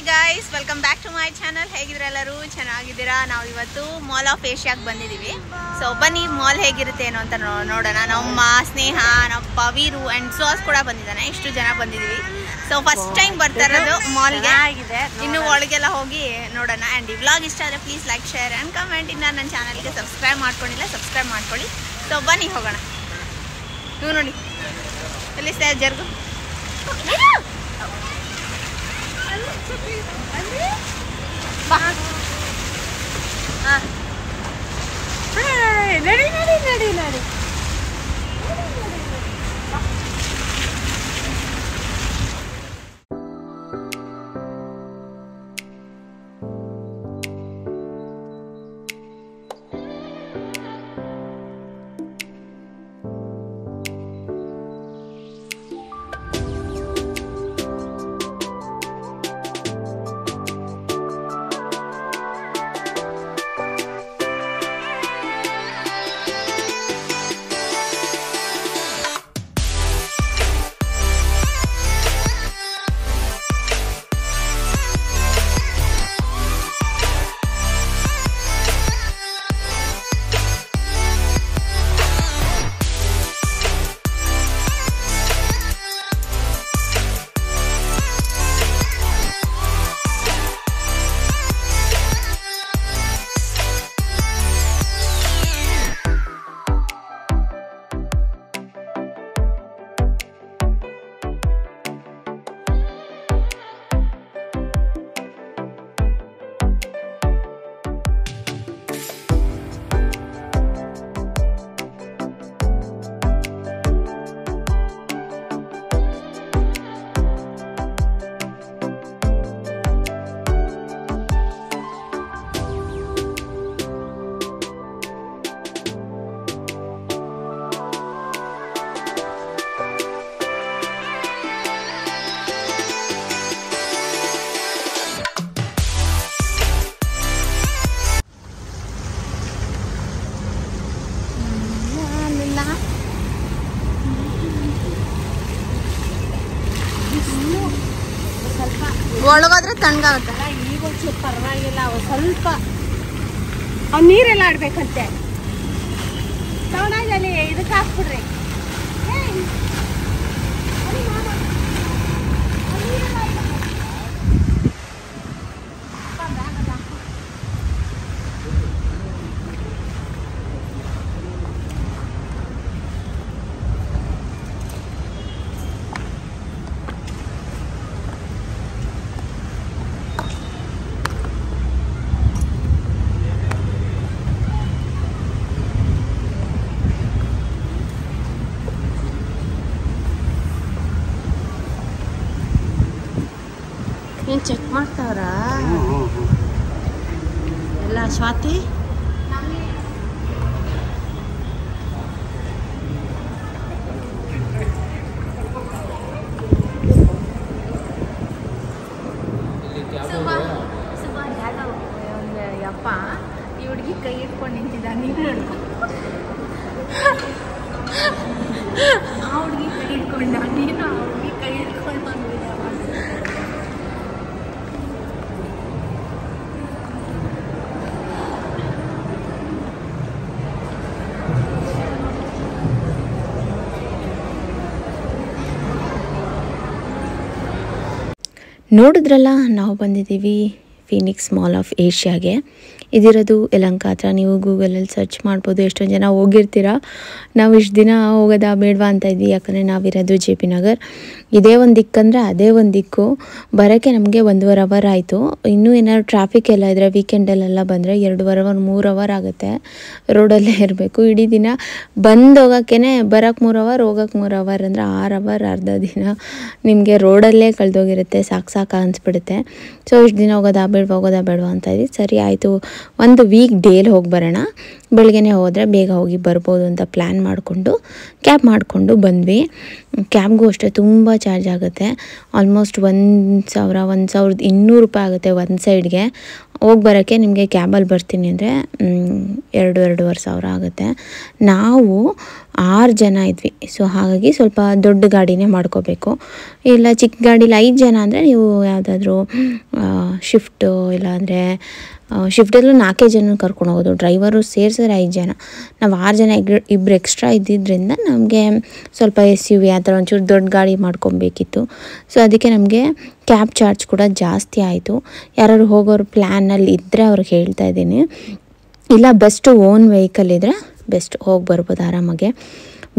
guys, welcome back to my channel. ಹೇಗಿದ್ದೀರಾ ಎಲ್ಲರೂ? ಚೆನ್ನಾಗಿದ್ದೀರಾ? ನಾವು ಇವತ್ತು ಮಾಲ್ ಆಫ್ ಏಷ್ಯಾಕ್ಕೆ ಬಂದಿದ್ದೀವಿ. ಸೊ ಬನ್ನಿ ಮಾಲ್ ಹೇಗಿರುತ್ತೆ ಏನೋ ಅಂತ ನೋಡೋಣ. ನಮ್ಮ ಸ್ನೇಹ, ನಮ್ಮ ಪವೀರು ಅಂಡ್ ಸುಹಾಸ್ ಕೂಡ ಬಂದಿದ್ದಾನೆ. ಇಷ್ಟು ಜನ ಬಂದಿದ್ದೀವಿ. ಸೊ ಫಸ್ಟ್ ಟೈಮ್ ಬರ್ತಾ ಇರೋದು ಮಾಲ್ಗೆ. ಇನ್ನು ಒಳಗೆಲ್ಲ ಹೋಗಿ ನೋಡೋಣ. ಆ್ಯಂಡ್ ಈ ವ್ಲಾಗ್ ಇಷ್ಟ ಆದರೆ please like, share and comment. ಇನ್ನು ನನ್ನ ಚಾನಲ್ಗೆ ಸಬ್ಸ್ಕ್ರೈಬ್ ಮಾಡ್ಕೊಂಡಿಲ್ಲ, ಸಬ್ಸ್ಕ್ರೈಬ್ ಮಾಡ್ಕೊಳ್ಳಿ. ಸೊ ಬನ್ನಿ ಹೋಗೋಣ. ನೀವು ನೋಡಿ ಎಲ್ಲಿ ಸರ್ ಜರ್ಗು ನಡಿ ನಡಿ ನಡಿ ನಡಿ ಒಳಗೋದ್ರೆ ತಣ್ಣಗಾಗುತ್ತಲ್ಲ. ಈಗ ಒಂಚೂರು ಪರವಾಗಿಲ್ಲ. ಅವು ಸ್ವಲ್ಪ ಅವು ನೀರೆಲ್ಲ ಆಡ್ಬೇಕಂತೆ. ತಗೊಂಡಾಗ ಅಲ್ಲಿ ಇದಕ್ಕೆ ಹಾಕ್ಬಿಡ್ರಿ. ಏನು ಚೆಕ್ ಮಾಡ್ತಾವ್ರ ಎಲ್ಲ ಸ್ವಾತಿ? ಯಪ್ಪ ಈ ಹುಡುಗಿ ಕೈ ಇಟ್ಕೊಂಡು ನಿಂತಿದ್ದ. ನೀವು ನೋಡ್ಕೊ, ಆ ಹುಡುಗಿ ಕೈ ಇಟ್ಕೊಂಡ, ನೀನು ಆ ಹುಡುಗಿ ಕೈ ಇಟ್ಕೊಂಡು ಬಂದಿದ್ದ. ನೋಡಿದ್ರಲ್ಲ, ನಾವು ಬಂದಿದ್ದೀವಿ ಫೀನಿಕ್ಸ್ ಮಾಲ್ ಆಫ್ ಏಷ್ಯಾಗೆ. ಇದಿರೋದು ಯಲಹಂಕ ಹತ್ರ. ನೀವು ಗೂಗಲಲ್ಲಿ ಸರ್ಚ್ ಮಾಡ್ಬೋದು. ಎಷ್ಟೊಂದು ಜನ ಹೋಗಿರ್ತೀರ. ನಾವು ಇಷ್ಟು ದಿನ ಹೋಗೋದಾ ಬೇಡವಾ ಅಂತ ಇದ್ವಿ. ಯಾಕಂದರೆ ನಾವಿರೋದು ಜೆ ಪಿ ನಗರ್. ಇದೇ ಒಂದು ದಿಕ್ಕಂದರೆ ಅದೇ ಒಂದು ದಿಕ್ಕು. ಬರೋಕ್ಕೆ ನಮಗೆ 1.5 ಅವರ್ ಆಯಿತು. ಇನ್ನೂ ಏನಾದ್ರು ಟ್ರಾಫಿಕ್ ಎಲ್ಲ ಇದ್ದರೆ ವೀಕೆಂಡಲ್ಲೆಲ್ಲ ಬಂದರೆ 2.5 ಅವರ್ 3 ಅವರ್ ಆಗುತ್ತೆ. ರೋಡಲ್ಲೇ ಇರಬೇಕು ಇಡೀ ದಿನ. ಬಂದು ಹೋಗೋಕ್ಕೇ ಬರೋಕ್ಕೆ 3 ಅವರ್, ಹೋಗೋಕ್ಕೆ 3 ಅವರ್ ಅಂದರೆ 6 ಅವರ್. ಅರ್ಧ ದಿನ ನಿಮಗೆ ರೋಡಲ್ಲೇ ಕಳೆದೋಗಿರುತ್ತೆ. ಸಾಕು ಅನಿಸ್ಬಿಡುತ್ತೆ. ಸೊ ಇಷ್ಟು ದಿನ ಹೋಗೋದಾ ಬೇಡವಾ ಅಂತ ಇದ್ವಿ. ಸರಿ ಆಯಿತು, ಒಂದು ವೀಕ್ ಡೇಲಿ ಹೋಗಿ ಬರೋಣ. ಬೆಳಗ್ಗೆನೇ ಹೋದರೆ ಬೇಗ ಹೋಗಿ ಬರ್ಬೋದು ಅಂತ ಪ್ಲ್ಯಾನ್ ಮಾಡಿಕೊಂಡು ಕ್ಯಾಬ್ ಮಾಡಿಕೊಂಡು ಬಂದ್ವಿ. ಕ್ಯಾಬ್ಗೂ ಅಷ್ಟೇ ತುಂಬ ಚಾರ್ಜ್ ಆಗುತ್ತೆ. ಆಲ್ಮೋಸ್ಟ್ 1,200 ರೂಪಾಯಿ ಆಗುತ್ತೆ ಒಂದು ಸೈಡ್ಗೆ. ಹೋಗಿ ಬರೋಕ್ಕೆ ನಿಮಗೆ ಕ್ಯಾಬಲ್ಲಿ ಬರ್ತೀನಿ ಅಂದರೆ 2-2.5 ಸಾವಿರ ಆಗುತ್ತೆ. ನಾವು 6 ಜನ ಇದ್ವಿ. ಸೊ ಹಾಗಾಗಿ ಸ್ವಲ್ಪ ದೊಡ್ಡ ಗಾಡಿನೇ ಮಾಡ್ಕೋಬೇಕು. ಇಲ್ಲ ಚಿಕ್ಕ ಗಾಡೀಲಿ 5 ಜನ ಅಂದರೆ ನೀವು ಯಾವುದಾದ್ರೂ ಶಿಫ್ಟು ಇಲ್ಲಾಂದರೆ ಶಿಫ್ಟಲ್ಲೂ 4 ಜನ ಕರ್ಕೊಂಡು ಹೋಗೋದು. ಡ್ರೈವರು ಸೇರಿಸಿದ್ರೆ 5 ಜನ. ನಾವು 6 ಜನ ಇಬ್ಬರು ಎಕ್ಸ್ಟ್ರಾ ಇದ್ದಿದ್ದರಿಂದ ನಮಗೆ ಸ್ವಲ್ಪ SUV ಆ ಥರ ಒಂಚೂರು ದೊಡ್ಡ ಗಾಡಿ ಮಾಡ್ಕೊಬೇಕಿತ್ತು. ಸೊ ಅದಕ್ಕೆ ನಮಗೆ ಕ್ಯಾಬ್ ಚಾರ್ಜ್ ಕೂಡ ಜಾಸ್ತಿ ಆಯಿತು. ಯಾರು ಹೋಗೋರು ಪ್ಲ್ಯಾನಲ್ಲಿ ಇದ್ದರೆ ಅವ್ರಿಗೆ ಹೇಳ್ತಾ ಇದ್ದೀನಿ. ಇಲ್ಲ ಬೆಸ್ಟ್ ಓನ್ ವೆಹಿಕಲ್ ಇದ್ದರೆ ಬೆಸ್ಟ್ ಹೋಗಿ ಬರ್ಬೋದು ಆರಾಮಾಗೆ.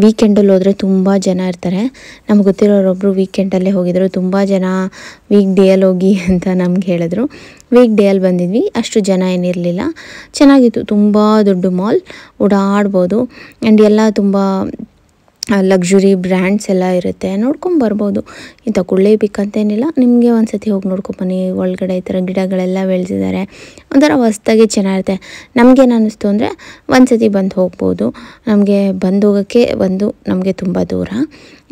ವೀಕೆಂಡಲ್ಲಿ ಹೋದರೆ ತುಂಬ ಜನ ಇರ್ತಾರೆ. ನಮ್ಗೆ ಗೊತ್ತಿರೋರೊಬ್ಬರು ವೀಕೆಂಡಲ್ಲೇ ಹೋಗಿದ್ರು. ತುಂಬ ಜನ ವೀಕ್ ಡೇಯಲ್ಲಿ ಹೋಗಿ ಅಂತ ನಮ್ಗೆ ಹೇಳಿದ್ರು. ವೀಕ್ ಡೇಯಲ್ಲಿ ಬಂದಿದ್ವಿ, ಅಷ್ಟು ಜನ ಏನಿರಲಿಲ್ಲ. ಚೆನ್ನಾಗಿತ್ತು, ತುಂಬ ದೊಡ್ಡ ಮಾಲ್, ಓಡಾಡ್ಬೋದು. ಆ್ಯಂಡ್ ಎಲ್ಲ ತುಂಬ ಲಕ್ಸುರಿ ಬ್ರ್ಯಾಂಡ್ಸ್ ಎಲ್ಲ ಇರುತ್ತೆ, ನೋಡ್ಕೊಂಬರ್ಬೋದು. ಇಂಥ ಕೊಳ್ಳೇಬೇಕಂತೇನಿಲ್ಲ, ನಿಮಗೆ ಒಂದು ಸತಿ ಹೋಗಿ ನೋಡ್ಕೊಬನ್ನಿ. ಒಳಗಡೆ ಈ ಥರ ಗಿಡಗಳೆಲ್ಲ ಬೆಳೆಸಿದ್ದಾರೆ, ಒಂಥರ ಹೊಸ್ದಾಗಿ ಚೆನ್ನಾಗಿರುತ್ತೆ. ನಮಗೇನು ಅನ್ನಿಸ್ತು ಅಂದರೆ ಒಂದು ಸತಿ ಬಂದು ಹೋಗ್ಬೋದು. ನಮಗೆ ಬಂದು ಹೋಗೋಕ್ಕೆ ನಮಗೆ ತುಂಬ ದೂರ.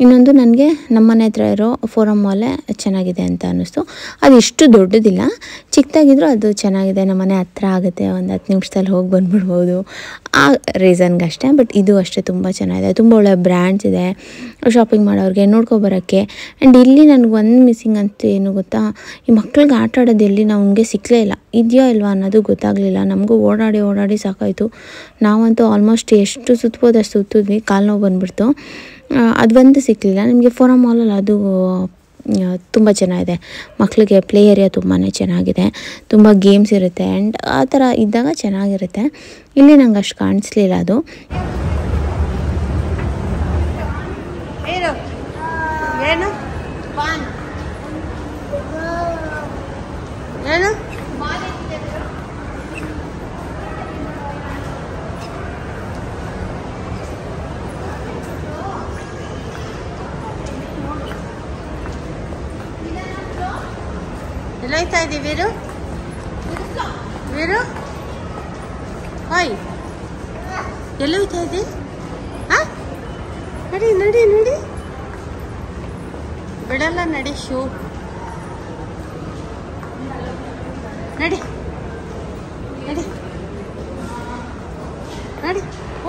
ಇನ್ನೊಂದು ನನಗೆ ನಮ್ಮನೆ ಹತ್ರ ಇರೋ ಫೋರಮ್ ಮಾಲೇ ಚೆನ್ನಾಗಿದೆ ಅಂತ ಅನ್ನಿಸ್ತು. ಅದು ಇಷ್ಟು ದೊಡ್ಡದಿಲ್ಲ, ಚಿಕ್ಕದಾಗಿದ್ರೂ ಅದು ಚೆನ್ನಾಗಿದೆ. ನಮ್ಮನೆ ಹತ್ರ ಆಗುತ್ತೆ, ಒಂದು 10 ನಿಮಿಷದಲ್ಲಿ ಹೋಗಿ ಬಂದುಬಿಡ್ಬೋದು ಆ ರೀಸನ್ಗೆ ಅಷ್ಟೇ. ಬಟ್ ಇದು ಅಷ್ಟೇ ತುಂಬ ಚೆನ್ನಾಗಿದೆ, ತುಂಬ ಒಳ್ಳೆ ಬ್ರ್ಯಾಂಡ್ಸ್ ಇದೆ ಶಾಪಿಂಗ್ ಮಾಡೋರಿಗೆ, ನೋಡ್ಕೊಬರೋಕ್ಕೆ. ಆ್ಯಂಡ್ ಇಲ್ಲಿ ನನಗೆ ಒಂದು ಮಿಸ್ಸಿಂಗ್ ಅಂತ ಏನು ಗೊತ್ತಾ, ಈ ಮಕ್ಳಿಗೆ ಆಟ ಆಡೋದು ಎಲ್ಲಿ ನಮಗೆ ಸಿಕ್ಕಲೇ ಇಲ್ಲ. ಇದೆಯೋ ಇಲ್ವಾ ಅನ್ನೋದು ಗೊತ್ತಾಗಲಿಲ್ಲ. ನಮಗೂ ಓಡಾಡಿ ಸಾಕಾಯಿತು. ನಾವಂತೂ ಆಲ್ಮೋಸ್ಟ್ ಎಷ್ಟು ಸುತ್ಬೋದು ಅಷ್ಟು ಸುತ್ತಿದ್ವಿ, ಕಾಲು ನೋವು ಬಂದುಬಿಡ್ತು. ಅದು ಒಂದು ಸಿಕ್ಕಲಿಲ್ಲ. ನಿಮಗೆ ಫೋರಮ್ ಮಾಲಲ್ಲಿ ಅದು ತುಂಬ ಚೆನ್ನಾಗಿದೆ. ಮಕ್ಕಳಿಗೆ ಪ್ಲೇ ಏರಿಯಾ ತುಂಬಾ ಚೆನ್ನಾಗಿದೆ, ತುಂಬ ಗೇಮ್ಸ್ ಇರುತ್ತೆ. ಆ್ಯಂಡ್ ಆ ಥರ ಇದ್ದಾಗ ಚೆನ್ನಾಗಿರುತ್ತೆ. ಇಲ್ಲಿ ನಂಗೆ ಅಷ್ಟು ಕಾಣಿಸ್ಲಿಲ್ಲ ಅದು. ಏನು ಏನು ಎಲ್ಲೋಯ್ತಾ ಇದ್ದೀವಿ ವೀರು ಹಾಯ್ ಎಲ್ಲೋಯ್ತಾ ಇದ್ದಿ? ಹಾಂ ನಡಿ ಬಿಡಲ್ಲ, ನಡಿ. ಶೂ ನಡಿ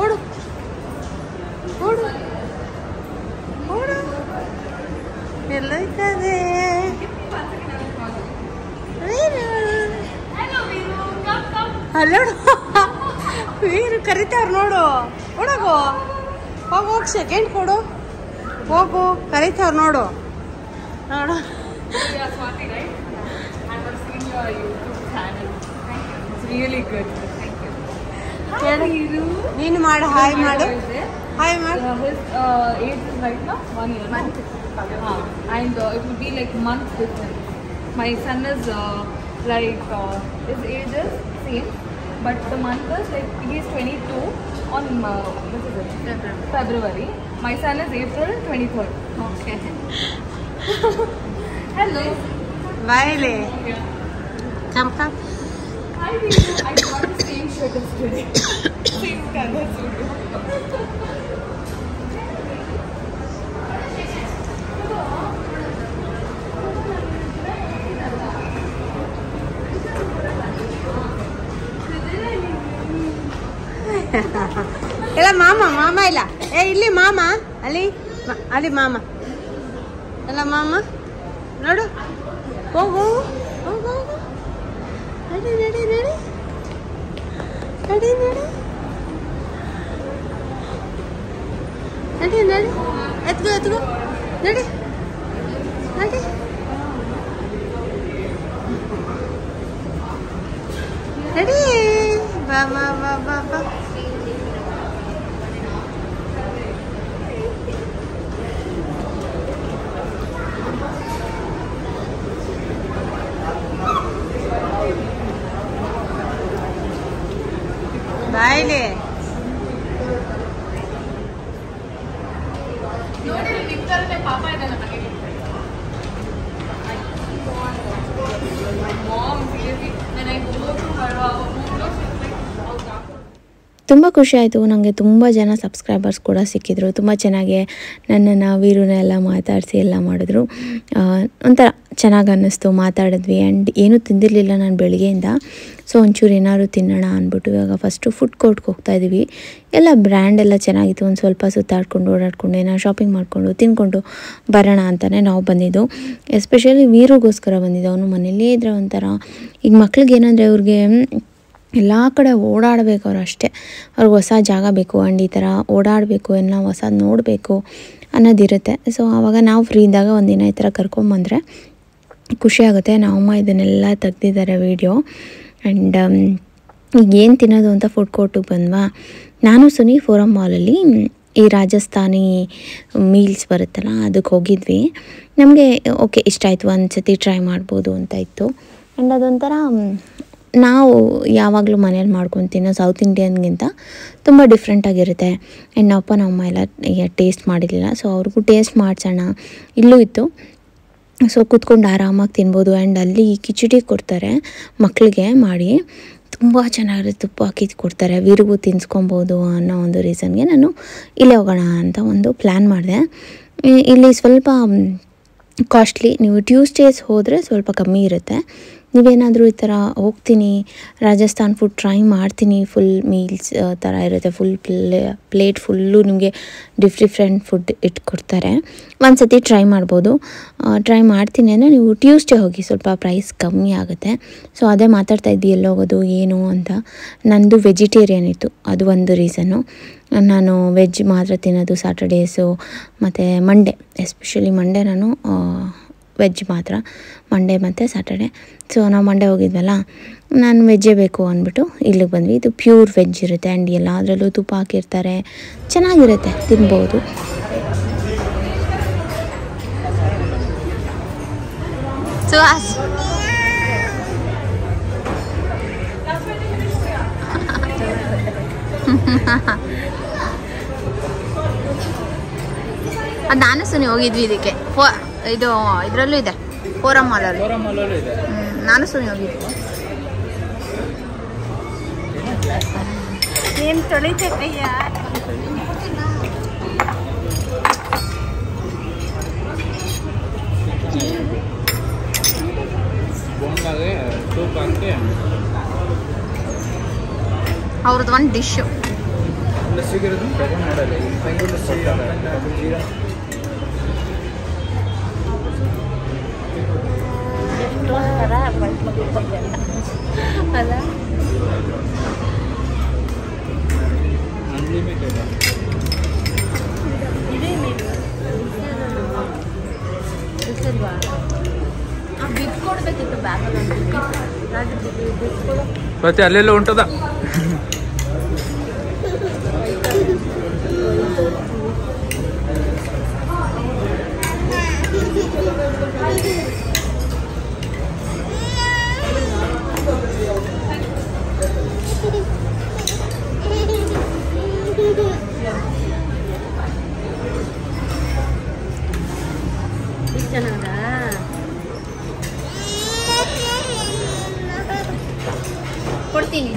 ಓಡು ಎಲ್ಲೋಯ್ತದೆ ಹಲೋ ವೀರು ಕರಿತಾರ ನೋಡು. ಓಡೋಗು, ಹೋಗಿ ಸೆಕೆಂಡ್ ಕೊಡು, ಹೋಗು, ಕರಿತಾವ್ರು ನೋಡು. ನೀನು ಮಾಡು, ಹಾಯ್ ಮಾಡು. ಹಾಯ್ ಮಾಡು. And it will be like months different. My son is his age is same, but the month is like he is 22 on what is it? February. My son is April 23rd. Okay. Hello. Bye. Come. Hi, Viru. I got the same shirt as today. Same color. ಇಲ್ಲ ಮಾಮ ಇಲ್ಲ. ಇಲ್ಲಿ ಮಾಮ, ಅಲ್ಲಿ ಮಾಮ ಎಲ್ಲ ಮಾಮ ನೋಡು. ಹೋಗು ನಡಿ ಎತ್ಕೋ ನಡಿ ಬಾ. ಬಾಯ್ಲೆ ತುಂಬ ಖುಷಿ ಆಯಿತು. ನನಗೆ ತುಂಬ ಜನ ಸಬ್ಸ್ಕ್ರೈಬರ್ಸ್ ಕೂಡ ಸಿಕ್ಕಿದ್ರು. ತುಂಬ ಚೆನ್ನಾಗಿ ನನ್ನನ್ನು ವೀರುನ ಎಲ್ಲ ಮಾತಾಡಿಸಿ ಎಲ್ಲ ಮಾಡಿದ್ರು. ಒಂಥರ ಚೆನ್ನಾಗಿ ಅನ್ನಿಸ್ತು, ಮಾತಾಡಿದ್ವಿ. ಆ್ಯಂಡ್ ಏನೂ ತಿಂದಿರಲಿಲ್ಲ ನಾನು ಬೆಳಗ್ಗೆಯಿಂದ. ಸೊ ಒಂಚೂರು ಏನಾದ್ರು ತಿನ್ನೋಣ ಅಂದ್ಬಿಟ್ಟು ಇವಾಗ ಫಸ್ಟು ಫುಡ್ ಕೋರ್ಟ್ಗೆ ಹೋಗ್ತಾಯಿದ್ದೀವಿ. ಎಲ್ಲ ಬ್ರ್ಯಾಂಡ್ ಎಲ್ಲ ಚೆನ್ನಾಗಿತ್ತು. ಒಂದು ಸ್ವಲ್ಪ ಸುತ್ತಾಡ್ಕೊಂಡು ಓಡಾಡ್ಕೊಂಡು ಏನೋ ಶಾಪಿಂಗ್ ಮಾಡಿಕೊಂಡು ತಿನ್ಕೊಂಡು ಬರೋಣ ಅಂತಲೇ ನಾವು ಬಂದಿದ್ದು. ಎಸ್ಪೆಷಲಿ ವೀರುಗೋಸ್ಕರ ಬಂದಿದ್ದು. ಅವನು ಮನೇಲೇ ಇದ್ದರೆ ಒಂಥರ, ಈಗ ಮಕ್ಳಿಗೆ ಏನಂದರೆ ಅವ್ರಿಗೆ ಎಲ್ಲ ಕಡೆ ಓಡಾಡಬೇಕು ಅವ್ರು ಅಷ್ಟೇ. ಅವ್ರಿಗೆ ಹೊಸ ಜಾಗ ಬೇಕು ಆ್ಯಂಡ್ ಈ ಥರ ಓಡಾಡಬೇಕು, ಎಲ್ಲ ಹೊಸದು ನೋಡಬೇಕು ಅನ್ನೋದಿರುತ್ತೆ. ಸೊ ಆವಾಗ ನಾವು ಫ್ರೀ ಇದ್ದಾಗ ಒಂದಿನ ಈ ಥರ ಕರ್ಕೊಂಬಂದರೆ ಖುಷಿಯಾಗುತ್ತೆ. ನಮ್ಮಮ್ಮ ಇದನ್ನೆಲ್ಲ ತೆಗ್ದಿದ್ದಾರೆ ವೀಡಿಯೋ. ಆ್ಯಂಡ್ ಈಗ ಏನು ತಿನ್ನೋದು ಅಂತ ಫುಡ್ ಕೋರ್ಟಿಗೆ ಬಂದ್ವಾ. ನಾನು ಸುನಿ ಫೋರಮ್ ಮಾಲಲ್ಲಿ ಈ ರಾಜಸ್ಥಾನಿ ಮೀಲ್ಸ್ ಬರುತ್ತಲ್ಲ ಅದಕ್ಕೆ ಹೋಗಿದ್ವಿ. ನಮಗೆ ಓಕೆ ಇಷ್ಟ ಆಯಿತು, ಒಂದು ಸತಿ ಟ್ರೈ ಮಾಡ್ಬೋದು ಅಂತ ಇತ್ತು. ಆ್ಯಂಡ್ ಅದೊಂಥರ ನಾವು ಯಾವಾಗಲೂ ಮನೇಲಿ ಮಾಡ್ಕೊಂಡು ತಿನ್ನೋ ಸೌತ್ ಇಂಡಿಯನ್ಗಿಂತ ತುಂಬ ಡಿಫ್ರೆಂಟಾಗಿರುತ್ತೆ. ಆ್ಯಂಡ್ ನಮ್ಮಪ್ಪ ನಮ್ಮಮ್ಮ ಎಲ್ಲ ಟೇಸ್ಟ್ ಮಾಡಿರಲಿಲ್ಲ. ಸೊ ಅವ್ರಿಗೂ ಟೇಸ್ಟ್ ಮಾಡಿಸೋಣ ಇಲ್ಲೂ ಇತ್ತು. ಸೊ ಕೂತ್ಕೊಂಡು ಆರಾಮಾಗಿ ತಿನ್ಬೋದು. ಆ್ಯಂಡ್ ಅಲ್ಲಿ ಕಿಚಡಿ ಕೊಡ್ತಾರೆ ಮಕ್ಕಳಿಗೆ ಮಾಡಿ, ತುಂಬ ಚೆನ್ನಾಗಿರುತ್ತೆ. ತುಪ್ಪ ಹಾಕಿ ಕೊಡ್ತಾರೆ. ವೀರಿಗೂ ತಿನ್ಸ್ಕೊಬೋದು ಅನ್ನೋ ಒಂದು ರೀಸನ್ಗೆ ನಾನು ಇಲ್ಲೇ ಹೋಗೋಣ ಅಂತ ಒಂದು ಪ್ಲ್ಯಾನ್ ಮಾಡಿದೆ. ಇಲ್ಲಿ ಸ್ವಲ್ಪ ಕಾಸ್ಟ್ಲಿ. ನೀವು ಟ್ಯೂಸ್ಡೇಸ್ ಹೋದರೆ ಸ್ವಲ್ಪ ಕಮ್ಮಿ ಇರುತ್ತೆ. ನೀವೇನಾದರೂ ಈ ಥರ ಹೋಗ್ತೀನಿ ರಾಜಸ್ಥಾನ್ ಫುಡ್ ಟ್ರೈ ಮಾಡ್ತೀನಿ, ಫುಲ್ ಮೀಲ್ಸ್ ಥರ ಇರುತ್ತೆ, ಫುಲ್ ಪ್ಲೇಟ್ ಫುಲ್ಲು ನಿಮಗೆ ಡಿಫ್ರೆಂಟ್ ಫುಡ್ ಇಟ್ಕೊಡ್ತಾರೆ. ಒಂದು ಸತಿ ಟ್ರೈ ಮಾಡ್ಬೋದು. ಟ್ರೈ ಮಾಡ್ತೀನಿ ಅಂದರೆ ನೀವು ಟ್ಯೂಸ್ಡೇ ಹೋಗಿ, ಸ್ವಲ್ಪ ಪ್ರೈಸ್ ಕಮ್ಮಿ ಆಗುತ್ತೆ. ಸೊ ಅದೇ ಮಾತಾಡ್ತಾಯಿದ್ವಿ ಎಲ್ಲಿ ಹೋಗೋದು ಏನು ಅಂತ. ನಂದು ವೆಜಿಟೇರಿಯನ್ ಇತ್ತು, ಅದು ಒಂದು ರೀಸನ್ನು. ನಾನು ವೆಜ್ ಮಾತ್ರ ತಿನ್ನೋದು ಸಾಟರ್ಡೇಸು ಮತ್ತು ಮಂಡೇ, ಎಸ್ಪೆಷಲಿ ಮಂಡೇ ನಾನು ವೆಜ್ ಮಾತ್ರ, ಮಂಡೇ ಮತ್ತು ಸ್ಯಾಟರ್ಡೆ. ಸೊ ನಾವು ಮಂಡೇ ಹೋಗಿದ್ವಲ್ಲ, ನಾನು ವೆಜ್ಜೇ ಬೇಕು ಅಂದ್ಬಿಟ್ಟು ಇಲ್ಲಿಗೆ ಬಂದ್ವಿ. ಇದು ಪ್ಯೂರ್ ವೆಜ್ ಇರುತ್ತೆ ಆ್ಯಂಡ್ ಎಲ್ಲದರಲ್ಲೂ ತುಪ್ಪ ಹಾಕಿರ್ತಾರೆ, ಚೆನ್ನಾಗಿರುತ್ತೆ, ತಿನ್ಬೋದು. ಅದು ನಾನು ಸುನಿ ಹೋಗಿದ್ವಿ ಇದಕ್ಕೆ. ಇದು ಇದರಲ್ಲೂ ಇದೆ, ಫೋರಮ್ ಮಾಲಲ್ಲಿ. ನಾನು ಸುನಿ ಹೋಗಿದ್ವಿ. ಏನು ತೊಳಿತೆ ಕೈಯ ಅವ್ರದ್ದು ಒಂದು ಡಿಶ್ಶು. ಅಲ್ಲ ಬಿಟ್ಕೊಡ್ಬೇಕಿತ್ತು ಬ್ಯಾಗಲ್ಲಿ. ಮತ್ತೆ ಅಲ್ಲೆಲ್ಲ ಉಂಟದ. ಕೊಡ್ತೀನಿ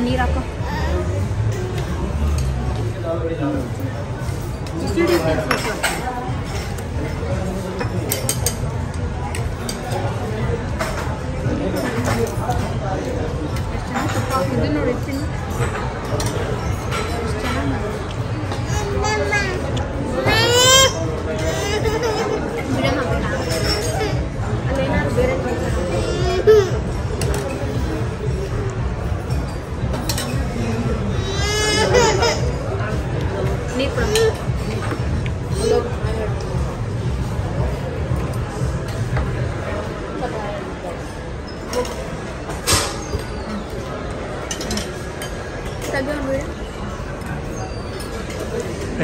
ನೀರು ಹಾಕೋ. ಇದು ನೋಡಿ ತಿನ್ನು. ಅಲ್ಲೇನಾದ್ರು ಬೇರೆ ನೀರು ಕೊಡ.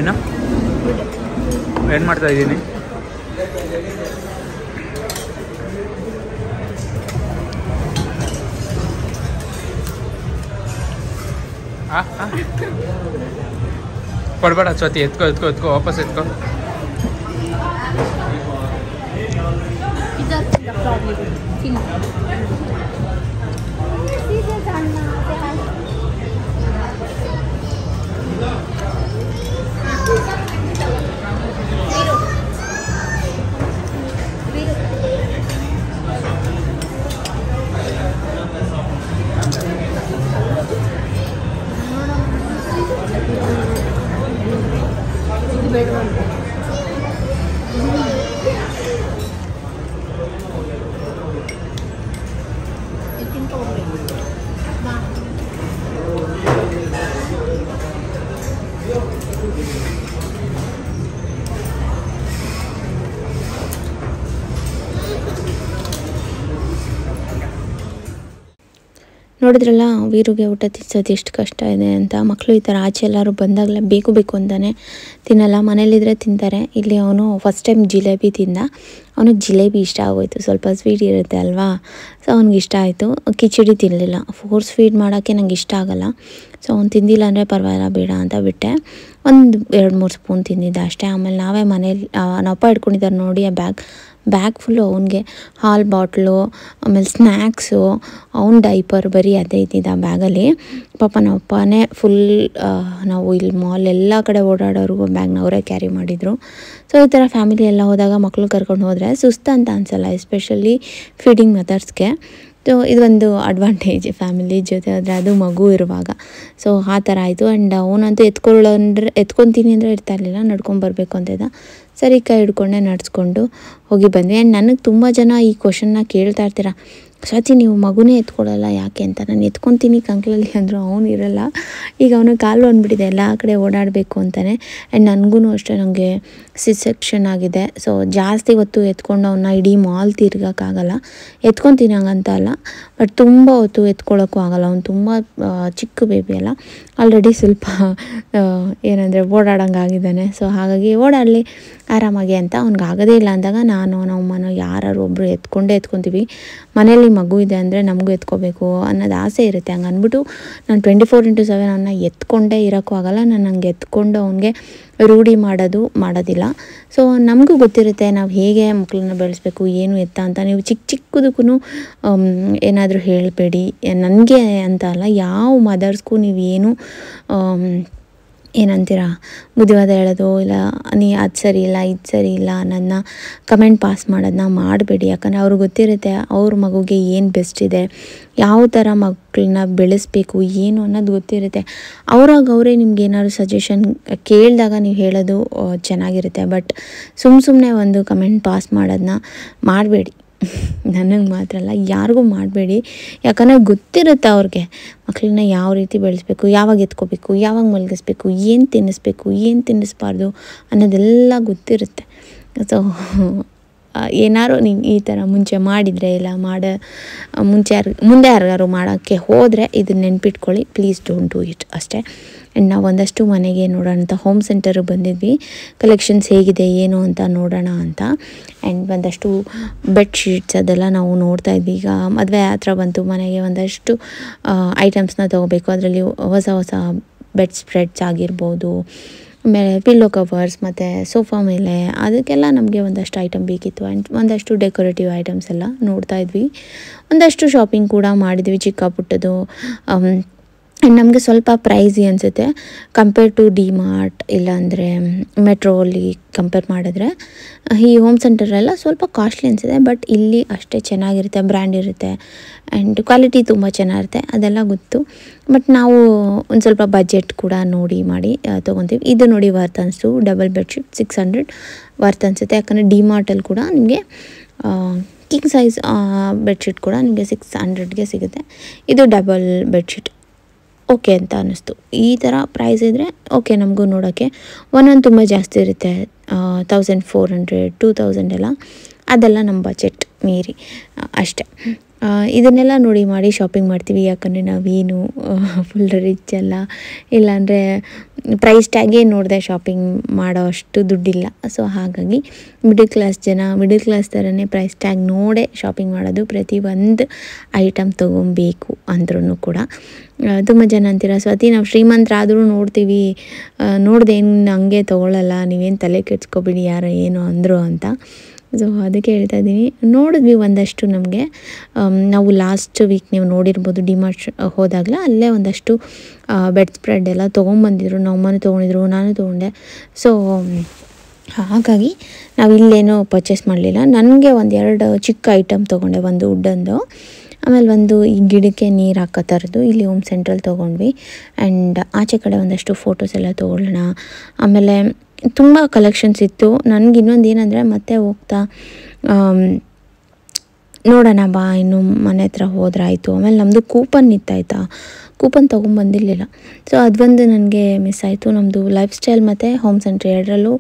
ಏನು ಏನು ಮಾಡ್ತಾ ಇದ್ದೀನಿ? ಕೊಡ್ಬೇಡ ಜ್ಯೋತಿ, ಎತ್ಕೋ ವಾಪಸ್ ಎತ್ಕೋ. ನೋಡಿದ್ರಲ್ಲ ವೀರುಗೆ ಊಟ ತಿನ್ಸೋದು ಎಷ್ಟು ಕಷ್ಟ ಇದೆ ಅಂತ. ಮಕ್ಕಳು ಈ ಥರ ಆಚೆ ಎಲ್ಲರೂ ಬಂದಾಗಲೇ ಬೇಕು ಅಂತಾನೆ ತಿನ್ನಲ್ಲ, ಮನೇಲಿದ್ರೆ ತಿಂತಾರೆ. ಇಲ್ಲಿ ಅವನು ಫಸ್ಟ್ ಟೈಮ್ ಜಿಲೇಬಿ ತಿಂದ, ಅವನಿಗೆ ಜಿಲೇಬಿ ಇಷ್ಟ ಆಗೋಯ್ತು, ಸ್ವಲ್ಪ ಸ್ವೀಟ್ ಇರುತ್ತೆ ಅಲ್ವಾ, ಸೊ ಅವ್ನಿಗೆ ಇಷ್ಟ ಆಯಿತು. ಕಿಚಡಿ ತಿನ್ನಲಿಲ್ಲ, ಫೋರ್ಸ್ ಫೀಡ್ ಮಾಡೋಕ್ಕೆ ನಂಗೆ ಇಷ್ಟ ಆಗೋಲ್ಲ, ಸೊ ಅವ್ನು ತಿಂದಿಲ್ಲ ಅಂದರೆ ಪರವಾಗಿಲ್ಲ ಬೇಡ ಅಂತ ಬಿಟ್ಟೆ. ಒಂದು 2-3 ಸ್ಪೂನ್ ತಿಂದಿದ್ದ ಅಷ್ಟೇ. ಆಮೇಲೆ ನಾವೇ ಮನೇಲಿ ನಮ್ಮಪ್ಪ ಇಟ್ಕೊಂಡಿದ್ದಾರೆ ನೋಡಿ, ಆ ಬ್ಯಾಗ್ ಫುಲ್ಲು ಅವನಿಗೆ ಹಾಲ್ ಬಾಟ್ಲು, ಆಮೇಲೆ ಸ್ನ್ಯಾಕ್ಸು, ಅವ್ನ ಡೈಪರ್, ಬರೀ ಅದೇ ಇದ್ದಿದ್ದ ಬ್ಯಾಗಲ್ಲಿ. ಪಾಪ ನಮ್ಮಪ್ಪನೇ ಫುಲ್ ನಾವು ಇಲ್ಲಿ ಮಾಲ್ ಎಲ್ಲ ಕಡೆ ಓಡಾಡೋರು ಬ್ಯಾಗ್ನ ಅವರೇ ಕ್ಯಾರಿ ಮಾಡಿದರು. ಸೊ ಈ ಥರ ಫ್ಯಾಮಿಲಿ ಎಲ್ಲ ಹೋದಾಗ ಮಕ್ಕಳು ಕರ್ಕೊಂಡು ಹೋದರೆ ಸುಸ್ತು ಅಂತ ಅನಿಸಲ್ಲ, ಎಸ್ಪೆಷಲಿ ಫೀಡಿಂಗ್ ಮೆಥಡ್ಸ್ಗೆ. ಸೊ ಇದೊಂದು ಅಡ್ವಾಂಟೇಜ್ ಫ್ಯಾಮಿಲಿ ಜೊತೆ ಆದರೆ, ಅದು ಮಗು ಇರುವಾಗ. ಸೊ ಆ ಥರ ಆಯಿತು. ಆ್ಯಂಡ್ ಅವನಂತೂ ಎತ್ಕೊತೀನಿ ಅಂದರೆ ಇರ್ತಾ ಇರಲಿಲ್ಲ, ನಡ್ಕೊಂಬರ್ಬೇಕು ಅಂತಿದ್ದ. ಸರಿ ಕೈ ಹಿಡ್ಕೊಂಡೆ ನಡ್ಸ್ಕೊಂಡು ಹೋಗಿ ಬಂದ್ವಿ. ಆ್ಯಂಡ್ ನನಗೆ ತುಂಬ ಜನ ಈ ಕ್ವಶನ್ನ ಕೇಳ್ತಾ ಇರ್ತೀರ, ಸ್ವಾತಿ ನೀವು ಮಗುನೇ ಎತ್ಕೊಳ್ಳಲ್ಲ ಯಾಕೆ ಅಂತ. ನಾನು ಎತ್ಕೊತೀನಿ ಕಂಕ್ಲಲ್ಲಿ ಅಂದರು, ಅವನು ಇರಲ್ಲ. ಈಗ ಅವನು ಕಾಲು ಬಂದುಬಿಟ್ಟಿದೆ, ಎಲ್ಲ ಕಡೆ ಓಡಾಡಬೇಕು ಅಂತಾನೆ. ಆ್ಯಂಡ್ ನನಗೂ ಅಷ್ಟೇ, ನನಗೆ ಸೆಕ್ಷನ್ ಆಗಿದೆ. ಸೊ ಜಾಸ್ತಿ ಹೊತ್ತು ಎತ್ಕೊಂಡು ಅವನ್ನ ಇಡೀ ಮಾಲ್ ತಿರ್ಗೋಕ್ಕಾಗಲ್ಲ. ಎತ್ಕೊತೀನಿ ಹಂಗಂತ ಅಲ್ಲ, ಬಟ್ ತುಂಬ ಹೊತ್ತು ಎತ್ಕೊಳ್ಳೋಕ್ಕೂ ಆಗಲ್ಲ. ಅವ್ನು ತುಂಬ ಚಿಕ್ಕ ಬೇಬಿ ಅಲ್ಲ, ಆಲ್ರೆಡಿ ಸ್ವಲ್ಪ ಏನಂದರೆ ಓಡಾಡೋಂಗಾಗಿದ್ದಾನೆ. ಸೊ ಹಾಗಾಗಿ ಓಡಾಡಲಿ ಆರಾಮಾಗಿ ಅಂತ. ಅವ್ನಿಗೆ ಆಗೋದೇ ಇಲ್ಲ ಅಂದಾಗ ನಾನು ನಮ್ಮಮ್ಮನೋ ಯಾರು ಒಬ್ಬರು ಎತ್ಕೊತೀವಿ. ಮನೇಲಿ ಮಗು ಇದೆ ಅಂದರೆ ನಮಗೂ ಎತ್ಕೋಬೇಕು ಅನ್ನೋದು ಆಸೆ ಇರುತ್ತೆ. ಹಂಗೆ ಅಂದ್ಬಿಟ್ಟು ನಾನು 24/7 ಅವನ್ನ ಎತ್ಕೊಂಡೇ ಇರೋಕ್ಕೂ ಆಗೋಲ್ಲ. ನಾನು ಹಂಗೆ ಎತ್ಕೊಂಡು ಅವನಿಗೆ ರೂಢಿ ಮಾಡೋದಿಲ್ಲ. ಸೊ ನಮಗೂ ಗೊತ್ತಿರುತ್ತೆ ನಾವು ಹೇಗೆ ಮಕ್ಕಳನ್ನ ಬೆಳೆಸ್ಬೇಕು, ಏನು ಎತ್ತ ಅಂತ. ನೀವು ಚಿಕ್ಕದಕ್ಕೂ ಏನಾದರೂ ಹೇಳಬೇಡಿ, ನನಗೆ ಅಂತ ಅಲ್ಲ, ಯಾವ ಮದರ್ಸ್ಗೂ ನೀವೇನು ಏನಂತೀರ ಬುದ್ಧಿವಾದ ಹೇಳೋದು ಇಲ್ಲ, ಅದು ಸರಿ ಇಲ್ಲ ಇದು ಸರಿ ಇಲ್ಲ ನನ್ನ ಕಮೆಂಟ್ ಪಾಸ್ ಮಾಡೋದನ್ನ ಮಾಡಬೇಡಿ. ಯಾಕಂದರೆ ಅವ್ರಿಗೆ ಗೊತ್ತಿರುತ್ತೆ ಅವ್ರ ಮಗುಗೆ ಏನು ಬೆಸ್ಟ್ ಇದೆ, ಯಾವ ಥರ ಮಕ್ಕಳನ್ನ ಬೆಳೆಸ್ಬೇಕು ಏನು ಅನ್ನೋದು ಗೊತ್ತಿರುತ್ತೆ. ಅವರೇ ನಿಮ್ಗೆ ಏನಾದ್ರು ಸಜೆಷನ್ ಕೇಳಿದಾಗ ನೀವು ಹೇಳೋದು ಚೆನ್ನಾಗಿರುತ್ತೆ. ಬಟ್ ಸುಮ್ಮನೆ ಒಂದು ಕಮೆಂಟ್ ಪಾಸ್ ಮಾಡೋದನ್ನ ಮಾಡಬೇಡಿ. ನನಗೆ ಮಾತ್ರ ಅಲ್ಲ, ಯಾರಿಗೂ ಮಾಡಬೇಡಿ. ಯಾಕಂದರೆ ಗೊತ್ತಿರುತ್ತೆ ಅವ್ರಿಗೆ ಮಕ್ಕಳನ್ನ ಯಾವ ರೀತಿ ಬೆಳೆಸ್ಬೇಕು, ಯಾವಾಗ ಎತ್ಕೋಬೇಕು, ಯಾವಾಗ ಮಲಗಿಸ್ಬೇಕು, ಏನು ತಿನ್ನಿಸ್ಬೇಕು, ಏನು ತಿನ್ನಿಸ್ಬಾರ್ದು ಅನ್ನೋದೆಲ್ಲ ಗೊತ್ತಿರುತ್ತೆ. ಸೊ ಏನಾರು ನೀವು ಈ ಥರ ಮುಂಚೆ ಮಾಡಿದರೆ ಇಲ್ಲ ಮುಂದೆ ಯಾರಿಗಾರು ಮಾಡೋಕ್ಕೆ ಹೋದರೆ ಇದನ್ನ ನೆನ್ಪಿಟ್ಕೊಳ್ಳಿ, ಪ್ಲೀಸ್ ಡೋಂಟ್ ಡೂ ಇಟ್ ಅಷ್ಟೇ. ಆ್ಯಂಡ್ ನಾವು ಒಂದಷ್ಟು ಮನೆಗೆ ನೋಡೋಣ ಅಂತ ಹೋಮ್ ಸೆಂಟರ್ಗೆ ಬಂದಿದ್ವಿ, ಕಲೆಕ್ಷನ್ಸ್ ಹೇಗಿದೆ ಏನು ಅಂತ ನೋಡೋಣ ಅಂತ. ಆ್ಯಂಡ್ ಒಂದಷ್ಟು ಬೆಡ್ಶೀಟ್ಸ್ ಅದೆಲ್ಲ ನಾವು ನೋಡ್ತಾ ಇದ್ವಿ. ಈಗ ಮದುವೆ ಹತ್ರ ಬಂತು, ಮನೆಗೆ ಒಂದಷ್ಟು ಐಟಮ್ಸ್ನ ತೊಗೋಬೇಕು. ಅದರಲ್ಲಿ ಹೊಸ ಬೆಡ್ ಸ್ಪ್ರೆಡ್ಸ್ ಆಗಿರ್ಬೋದು, ಆಮೇಲೆ ಪಿಲ್ಲೋ ಕವರ್ಸ್ ಮತ್ತು ಸೋಫಾ ಮೇಲೆ, ಅದಕ್ಕೆಲ್ಲ ನಮಗೆ ಒಂದಷ್ಟು ಐಟಮ್ ಬೇಕಿತ್ತು. ಆ್ಯಂಡ್ ಒಂದಷ್ಟು ಡೆಕೋರೇಟಿವ್ ಐಟಮ್ಸ್ ಎಲ್ಲ ನೋಡ್ತಾ ಇದ್ವಿ. ಒಂದಷ್ಟು ಶಾಪಿಂಗ್ ಕೂಡ ಮಾಡಿದ್ವಿ, ಚಿಕ್ಕ ಪುಟ್ಟದು. ಆ್ಯಂಡ್ ನಮಗೆ ಸ್ವಲ್ಪ ಪ್ರೈಸಿ ಅನಿಸುತ್ತೆ ಕಂಪೇರ್ ಟು ಡಿ ಮಾರ್ಟ್ ಇಲ್ಲಾಂದರೆ ಮೆಟ್ರೋಲಿ ಕಂಪೇರ್ ಮಾಡಿದ್ರೆ. ಈ ಹೋಮ್ ಸೆಂಟರೆಲ್ಲ ಸ್ವಲ್ಪ ಕಾಸ್ಟ್ಲಿ ಅನಿಸಿದೆ, ಬಟ್ ಇಲ್ಲಿ ಅಷ್ಟೇ ಚೆನ್ನಾಗಿರುತ್ತೆ, ಬ್ರ್ಯಾಂಡ್ ಇರುತ್ತೆ ಆ್ಯಂಡ್ ಕ್ವಾಲಿಟಿ ತುಂಬ ಚೆನ್ನಾಗಿರುತ್ತೆ, ಅದೆಲ್ಲ ಗೊತ್ತು. ಬಟ್ ನಾವು ಒಂದು ಸ್ವಲ್ಪ ಬಜೆಟ್ ಕೂಡ ಮಾಡಿ ತೊಗೊತೀವಿ. ಇದು ನೋಡಿ ವರ್ತ್ ಅನಿಸ್ತು, ಡಬಲ್ ಬೆಡ್ಶೀಟ್ 600 ವರ್ತ್ ಅನಿಸುತ್ತೆ. ಯಾಕಂದರೆ ಡಿ ಮಾರ್ಟಲ್ಲಿ ಕೂಡ ನಿಮಗೆ ಕಿಂಗ್ ಸೈಜ್ ಬೆಡ್ಶೀಟ್ ಕೂಡ ನಿಮಗೆ 600ಗೆ ಸಿಗುತ್ತೆ. ಇದು ಡಬಲ್ ಬೆಡ್ಶೀಟ್ ಓಕೆ ಅಂತ ಅನ್ನಿಸ್ತು. ಈ ಥರ ಪ್ರೈಸ್ ಇದ್ದರೆ ಓಕೆ ನಮಗೂ ನೋಡೋಕ್ಕೆ. ಒಂದೊಂದು ತುಂಬ ಜಾಸ್ತಿ ಇರುತ್ತೆ, 1400 2000 ಎಲ್ಲ, ಅದೆಲ್ಲ ನಮ್ಮ ಬಜೆಟ್ ಮೀರಿ ಅಷ್ಟೇ. ಇದನ್ನೆಲ್ಲ ನೋಡಿ ಮಾಡಿ ಶಾಪಿಂಗ್ ಮಾಡ್ತೀವಿ. ಯಾಕಂದರೆ ನಾವೇನು ಫುಲ್ ರಿಚ್ ಅಲ್ಲ, ಇಲ್ಲಾಂದರೆ ಪ್ರೈಸ್ ಟ್ಯಾಗೇ ನೋಡಿದೆ ಶಾಪಿಂಗ್ ಮಾಡೋ ಅಷ್ಟು ದುಡ್ಡಿಲ್ಲ. ಸೊ ಹಾಗಾಗಿ ಮಿಡಲ್ ಕ್ಲಾಸ್ ಥರನೇ ಪ್ರೈಸ್ ಟ್ಯಾಗ್ ನೋಡೇ ಶಾಪಿಂಗ್ ಮಾಡೋದು. ಪ್ರತಿ ಒಂದು ಐಟಮ್ ತೊಗೊಬೇಕು ಅಂದ್ರೂ ಕೂಡ. ತುಂಬ ಜನ ಅಂತೀರ, ಸ್ವಾತಿ ನಾವು ಶ್ರೀಮಂತರಾದರೂ ನೋಡ್ತೀವಿ, ನೋಡ್ದೇನು ಹಂಗೆ ತೊಗೊಳ್ಳಲ್ಲ, ನೀವೇನು ತಲೆ ಕೆಡ್ಸ್ಕೊಬಿಡಿ ಯಾರೋ ಏನೋ ಅಂದರು ಅಂತ. ಸೊ ಅದಕ್ಕೆ ಹೇಳ್ತಾ ಇದ್ದೀನಿ. ನೋಡಿದ್ವಿ ಒಂದಷ್ಟು ನಮಗೆ. ನಾವು ಲಾಸ್ಟ್ ವೀಕ್ ನೀವು ನೋಡಿರ್ಬೋದು, ಡಿಮಾರ್ಟ್ ಹೋದಾಗಲ ಅಲ್ಲೇ ಒಂದಷ್ಟು ಬೆಡ್ ಸ್ಪ್ರೆಡ್ ಎಲ್ಲ ತೊಗೊಂಬಂದಿದ್ರು. ನಮ್ಮನೆ ತೊಗೊಂಡಿದ್ರು, ನಾನು ತೊಗೊಂಡೆ. ಸೊ ಹಾಗಾಗಿ ನಾವು ಇಲ್ಲೇನೂ ಪರ್ಚೇಸ್ ಮಾಡಲಿಲ್ಲ. ನನಗೆ ಒಂದೆರಡು ಚಿಕ್ಕ ಐಟಮ್ ತೊಗೊಂಡೆ, ಒಂದು ವುಡ್ಡಂದು, ಆಮೇಲೆ ಒಂದು ಈ ಗಿಡಕ್ಕೆ ನೀರು ಹಾಕೋ ಥರದ್ದು ಇಲ್ಲಿ ಹೋಮ್ ಸೆಂಟ್ರಲ್ಲಿ ತೊಗೊಂಡ್ವಿ. ಆ್ಯಂಡ್ ಆಚೆ ಕಡೆ ಒಂದಷ್ಟು ಫೋಟೋಸ್ ಎಲ್ಲ ತೊಗೊಳ್ಳೋಣ. ಆಮೇಲೆ ತುಂಬ ಕಲೆಕ್ಷನ್ಸ್ ಇತ್ತು. ನನಗೆ ಇನ್ನೊಂದು ಏನಂದರೆ ಮತ್ತೆ ಹೋಗ್ತಾ ನೋಡೋಣ ಬಾ ಇನ್ನು ಮನೆ ಹತ್ರ ಹೋದ್ರಾಯಿತು. ಆಮೇಲೆ ನಮ್ಮದು ಕೂಪನ್ ಇತ್ತಾಯ್ತಾ, ಕೂಪನ್ ತೊಗೊಂಬಂದಿರಲಿಲ್ಲ. ಸೊ ಅದೊಂದು ನನಗೆ ಮಿಸ್ ಆಯಿತು. ನಮ್ಮದು ಲೈಫ್ ಸ್ಟೈಲ್ ಮತ್ತು ಹೋಮ್ ಸೆಂಟ್ರ್ ಎರಡರಲ್ಲೂ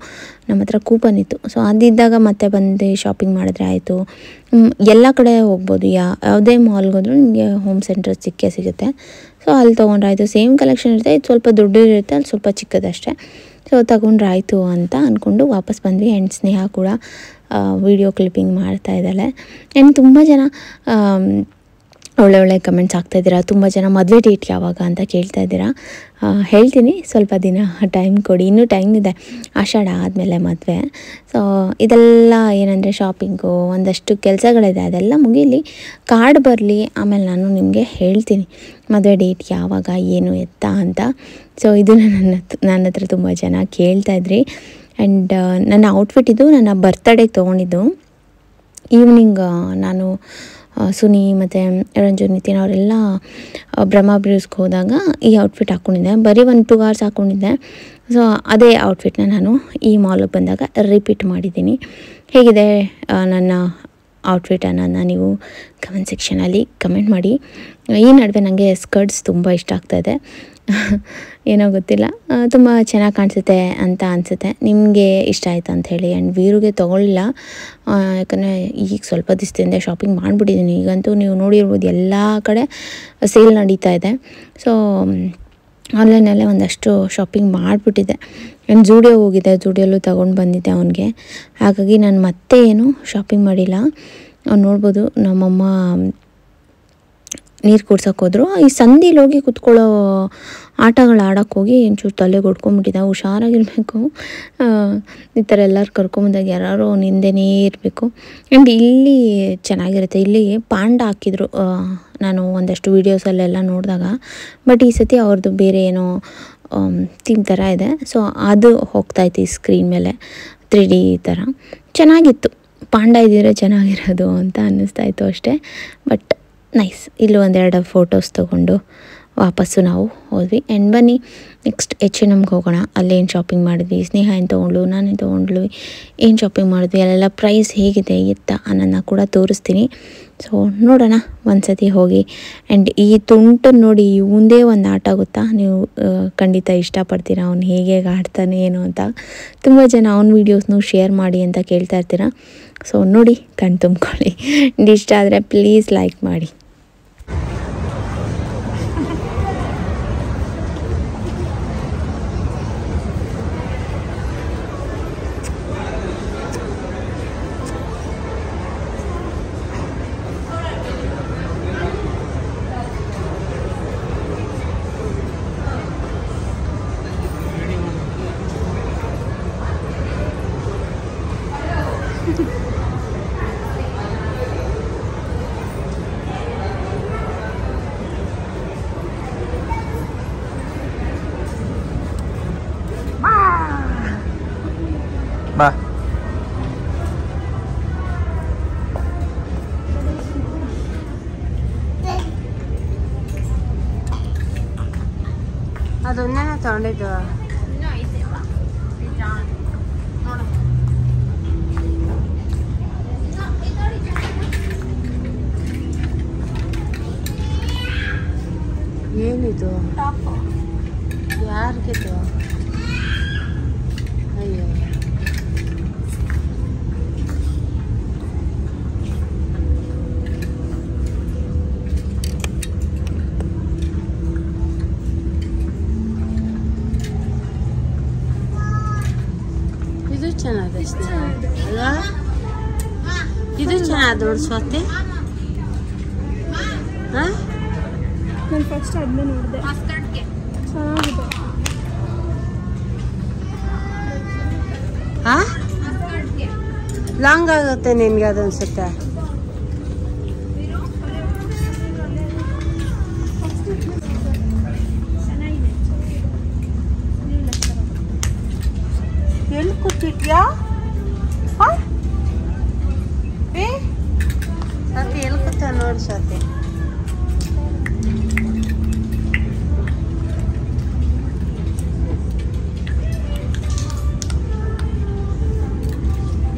ನಮ್ಮ ಹತ್ರ ಕೂಪನ್ ಇತ್ತು. ಸೊ ಅದಿದ್ದಾಗ ಮತ್ತೆ ಬಂದು ಶಾಪಿಂಗ್ ಮಾಡಿದ್ರೆ ಆಯಿತು. ಎಲ್ಲ ಕಡೆ ಹೋಗ್ಬೋದು, ಯಾವುದೇ ಮಾಲ್ಗೆ ಹೋದ್ರೂ ನಿಮಗೆ ಹೋಮ್ ಸೆಂಟರ್ ಸಿಗುತ್ತೆ. ಸೊ ಅಲ್ಲಿ ತೊಗೊಂಡ್ರಾಯ್ತು. ಸೇಮ್ ಕಲೆಕ್ಷನ್ ಇರುತ್ತೆ, ಇದು ಸ್ವಲ್ಪ ದೊಡ್ಡದು ಇರುತ್ತೆ, ಅಲ್ಲಿ ಸ್ವಲ್ಪ ಚಿಕ್ಕದಷ್ಟೇ. ಸೊ ತೊಗೊಂಡ್ರಾಯ್ತು ಅಂತ ಅಂದ್ಕೊಂಡು ವಾಪಸ್ ಬಂದ್ವಿ. ಆ್ಯಂಡ್ ಸ್ನೇಹ ಕೂಡ ವಿಡಿಯೋ ಕ್ಲಿಪ್ಪಿಂಗ್ ಮಾಡ್ತಾ ಇದ್ದಾಳೆ. ಆ್ಯಂಡ್ ತುಂಬ ಜನ ಒಳ್ಳೆ ಕಮೆಂಟ್ಸ್ ಆಗ್ತಾಯಿದ್ದೀರಾ. ತುಂಬ ಜನ ಮದುವೆ ಡೇಟ್ ಯಾವಾಗ ಅಂತ ಕೇಳ್ತಾ ಇದ್ದೀರಾ. ಹೇಳ್ತೀನಿ, ಸ್ವಲ್ಪ ದಿನ ಟೈಮ್ ಕೊಡಿ, ಇನ್ನೂ ಟೈಮ್ ಇದೆ, ಆಷಾಢ ಆದಮೇಲೆ ಮದುವೆ. ಸೊ ಇದೆಲ್ಲ ಏನಂದರೆ ಶಾಪಿಂಗು ಒಂದಷ್ಟು ಕೆಲಸಗಳಿದೆ, ಅದೆಲ್ಲ ಮುಗೀಲಿ, ಕಾರ್ಡ್ ಬರಲಿ, ಆಮೇಲೆ ನಾನು ನಿಮಗೆ ಹೇಳ್ತೀನಿ ಮದುವೆ ಡೇಟ್ ಯಾವಾಗ ಏನು ಎತ್ತ ಅಂತ. ಸೊ ಇದು ನನ್ನ ಹತ್ರ ತುಂಬ ಜನ ಕೇಳ್ತಾಯಿದ್ರಿ. ಆ್ಯಂಡ್ ನನ್ನ ಔಟ್ಫಿಟ್ ಇದು ನನ್ನ ಬರ್ತಡೇಗೆ ತೊಗೊಂಡಿದ್ದು. ಈವ್ನಿಂಗ್ ನಾನು ಸುನಿ ಮತ್ತು ರಂಜು ನಿತಿನ್ ಅವರೆಲ್ಲ ಬ್ರಹ್ಮ ಬ್ರೂಸ್ಗೆ ಹೋದಾಗ ಈ ಔಟ್ಫಿಟ್ ಹಾಕ್ಕೊಂಡಿದ್ದೆ. ಬರೀ 1-2 hours ಹಾಕ್ಕೊಂಡಿದ್ದೆ. ಸೊ ಅದೇ ಔಟ್ಫಿಟ್ನ ನಾನು ಈ ಮಾಲಿಗೆ ಬಂದಾಗ ರಿಪೀಟ್ ಮಾಡಿದ್ದೀನಿ. ಹೇಗಿದೆ ನನ್ನ ಔಟ್ಫಿಟ್ ಅನ್ನೋದನ್ನ ನೀವು ಕಮೆಂಟ್ ಸೆಕ್ಷನಲ್ಲಿ ಕಮೆಂಟ್ ಮಾಡಿ. ಈ ನಡುವೆ ನನಗೆ ಸ್ಕರ್ಟ್ಸ್ ತುಂಬ ಇಷ್ಟ ಆಗ್ತಾಯಿದೆ, ಏನೋ ಗೊತ್ತಿಲ್ಲ, ತುಂಬ ಚೆನ್ನಾಗಿ ಕಾಣಿಸುತ್ತೆ ಅಂತ ಅನಿಸುತ್ತೆ. ನಿಮಗೆ ಇಷ್ಟ ಆಯಿತು ಅಂಥೇಳಿ. ಆ್ಯಂಡ್ ವೀರುಗೆ ತೊಗೊಳ್ಳಿಲ್ಲ, ಯಾಕಂದರೆ ಈಗ ಸ್ವಲ್ಪ ದಿವಸದಿಂದ ಶಾಪಿಂಗ್ ಮಾಡಿಬಿಟ್ಟಿದ್ದೀನಿ. ಈಗಂತೂ ನೀವು ನೋಡಿರ್ಬೋದು ಎಲ್ಲ ಕಡೆ ಸೇಲ್ ನಡೀತಾ ಇದೆ. ಸೊ ಆನ್ಲೈನಲ್ಲೇ ಒಂದಷ್ಟು ಶಾಪಿಂಗ್ ಮಾಡಿಬಿಟ್ಟಿದ್ದೆ. ಆ್ಯಂಡ್ ಜೂಡಿಯೋ ಹೋಗಿದ್ದೆ, ಜೂಡಿಯೋಲ್ಲೂ ತೊಗೊಂಡು ಬಂದಿದ್ದೆ ಅವನಿಗೆ. ಹಾಗಾಗಿ ನಾನು ಮತ್ತೆ ಏನು ಶಾಪಿಂಗ್ ಮಾಡಿಲ್ಲ. ನೋಡ್ಬೋದು ನಮ್ಮಮ್ಮ ನೀರು ಕುಡ್ಸೋಕೆ ಹೋದ್ರು. ಈ ಸಂದಿಲಿ ಹೋಗಿ ಕುತ್ಕೊಳ್ಳೋ ಆಟಗಳು ಆಡೋಕ್ಕೆ ಹೋಗಿ ಒಂಚೂರು ತಲೆಗೆ ಹೊಡ್ಕೊಂಬಿಟ್ಟಿದ್ದೆ. ಹುಷಾರಾಗಿರಬೇಕು. ಈ ಥರ ಎಲ್ಲರೂ ಕರ್ಕೊಂಬಂದಾಗ ಯಾರು ನಿಂದೇನೇ ಇರಬೇಕು. ಆ್ಯಂಡ್ ಇಲ್ಲಿ ಚೆನ್ನಾಗಿರುತ್ತೆ. ಇಲ್ಲಿ ಪಾಂಡ ಹಾಕಿದ್ರು ನಾನು ಒಂದಷ್ಟು ವೀಡಿಯೋಸಲ್ಲೆಲ್ಲ ನೋಡಿದಾಗ. ಬಟ್ ಈ ಸತಿ ಅವ್ರದ್ದು ಬೇರೆ ಏನೋ ಥೀಮ್ ಥರ ಇದೆ. ಸೊ ಅದು ಹೋಗ್ತಾಯಿತ್ತು ಈ ಸ್ಕ್ರೀನ್ ಮೇಲೆ 3D ಥರ. ಚೆನ್ನಾಗಿತ್ತು. ಪಾಂಡ ಇದ್ದಿದ್ರೆ ಚೆನ್ನಾಗಿರೋದು ಅಂತ ಅನ್ನಿಸ್ತಾಯಿತ್ತು ಅಷ್ಟೇ. But nice. ಇಲ್ಲೂ ಒಂದೆರಡು ಫೋಟೋಸ್ ತೊಗೊಂಡು ವಾಪಸ್ಸು ನಾವು ಹೋದ್ವಿ. ಆ್ಯಂಡ್ ಬನ್ನಿ ನೆಕ್ಸ್ಟ್ H&Mಗೆ ಹೋಗೋಣ. ಅಲ್ಲೇನು ಶಾಪಿಂಗ್ ಮಾಡಿದ್ವಿ, ಸ್ನೇಹ ಏನು ತೊಗೊಂಡ್ಲು, ನಾನೇನು ತೊಗೊಂಡ್ಲು, ಏನು ಶಾಪಿಂಗ್ ಮಾಡಿದ್ವಿ, ಅಲ್ಲೆಲ್ಲ ಪ್ರೈಸ್ ಹೇಗಿದೆ ಎತ್ತ ಅನ್ನೋದನ್ನ ಕೂಡ ತೋರಿಸ್ತೀನಿ. ಸೊ ನೋಡೋಣ ಒಂದು ಸತಿ ಹೋಗಿ. ಆ್ಯಂಡ್ ಈ ತುಂಟನ್ನು ನೋಡಿ, ಇವಂದೇ ಒಂದು ಆಟ ಗೊತ್ತಾ, ನೀವು ಖಂಡಿತ ಇಷ್ಟಪಡ್ತೀರಾ. ಅವ್ನು ಹೇಗೆ ಆಡ್ತಾನೆ ಏನು ಅಂತ. ತುಂಬ ಜನ ಅವ್ನ ವೀಡಿಯೋಸ್ನು ಶೇರ್ ಮಾಡಿ ಅಂತ ಕೇಳ್ತಾ ಇರ್ತೀರ. ಸೊ ನೋಡಿ, ಕಣ್ ತುಂಬ್ಕೊಳ್ಳಿ. ಇಷ್ಟ ಆದರೆ ಪ್ಲೀಸ್ ಲೈಕ್ ಮಾಡಿ. ಬಾ. ಅದೊಂದೇ ತಗೊಂಡಿದ್ದು. ಏನಿದು? ಯಾರಿಗಿದು? ಅಯ್ಯೋ, ಇದು ಚೆನ್ನಾಗಿದೆ ಅಲ್ವಾ? ಇದು ಚೆನ್ನಾಗಿದೆ ನೋಡಿ ಸ್ವಾತಿ. ಹಾಂ ನಾನು ಫಸ್ಟ್ ಅದನ್ನೇ ನೋಡಿದೆ. ಚೆನ್ನಾಗಿದೆ. ಹಾಂ ಲಾಂಗ್ ಆಗುತ್ತೆ ನಿನ್ಗೆ ಅದು ಅನ್ಸುತ್ತೆ. ಎಲ್ಲಿ ಕೂತಿದ್ಯಾ? ಸ್ವಾತಿ ಎಲ್ಲಿ ಕೂತ ನೋಡಿ ಸ್ವಾತಿ.